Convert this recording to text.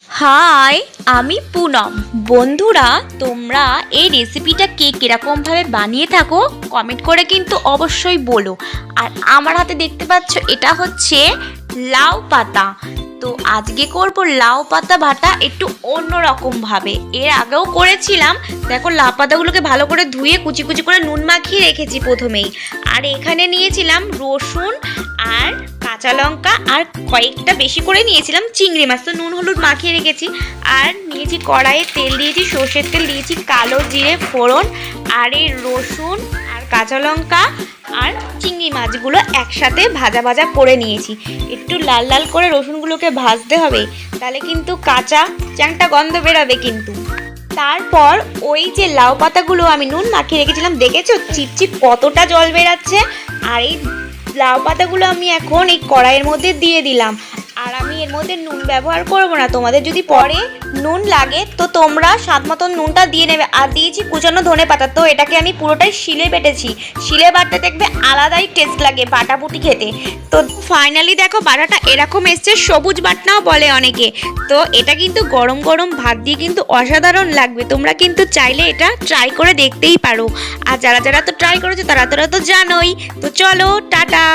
High, আমি পুনম। বন্ধুরা, তোমরা এই রেসিপিটা কে কিরকমভাবে বানিয়ে থাকো কমেন্ট করে কিন্তু অবশ্যই বলো। আর আমার হাতে দেখতে পাচ্ছ এটা হচ্ছে লাউ পাতা। তো আজকে করব লাউ পাতা বাটা একটু অন্যরকমভাবে। এর আগেও করেছিলাম। দেখো, লাউ পাতাগুলোকে ভালো করে ধুয়ে কুচি কুচি করে নুন মাখিয়ে রেখেছি প্রথমেই। আর এখানে নিয়েছিলাম রসুন আর কাঁচা লঙ্কা আর কয়েকটা বেশি করে নিয়েছিলাম চিংড়ি মাছ। তো নুন হলুদ মাখিয়ে রেখেছি। আর নিয়েছি কড়াইয়ে তেল দিয়েছি, সর্ষের তেল দিয়েছি, কালো জিরে ফোড়ন আর এই রসুন আর কাঁচা লঙ্কা আর চিংড়ি মাছগুলো একসাথে ভাজা ভাজা করে নিয়েছি। একটু লাল লাল করে রসুনগুলোকে ভাজতে হবে, তাহলে কিন্তু কাঁচা চ্যাংটা গন্ধ বেরোবে কিন্তু। তারপর ওই যে লাউ পাতাগুলো আমি নুন মাখিয়ে রেখেছিলাম, দেখেছো চিপচিপ কতটা জল বেরাচ্ছে। আর এই লাউ পাতাগুলো আমি এখন এই কড়াইয়ের মধ্যে দিয়ে দিলাম। আর আমি এর মধ্যে নুন ব্যবহার করব না। তোমাদের যদি পরে নুন লাগে তো তোমরা স্বাদ মতন নুনটা দিয়ে নেবে। আর দিয়েছি কুচানো ধনে পাতা। তো এটাকে আমি পুরোটাই শিলে বেটেছি। শিলে বাটতে দেখবে আলাদাই টেস্ট লাগে বাটাবুটি খেতে। তো ফাইনালি দেখো বাটাটা এরকম এসছে, সবুজ বাটনাও বলে অনেকে। তো এটা কিন্তু গরম গরম ভাত দিয়ে কিন্তু অসাধারণ লাগবে। তোমরা কিন্তু চাইলে এটা ট্রাই করে দেখতেই পারো। আর যারা যারা তো ট্রাই করেছো তারা তো জানোই। তো চলো, টাটা।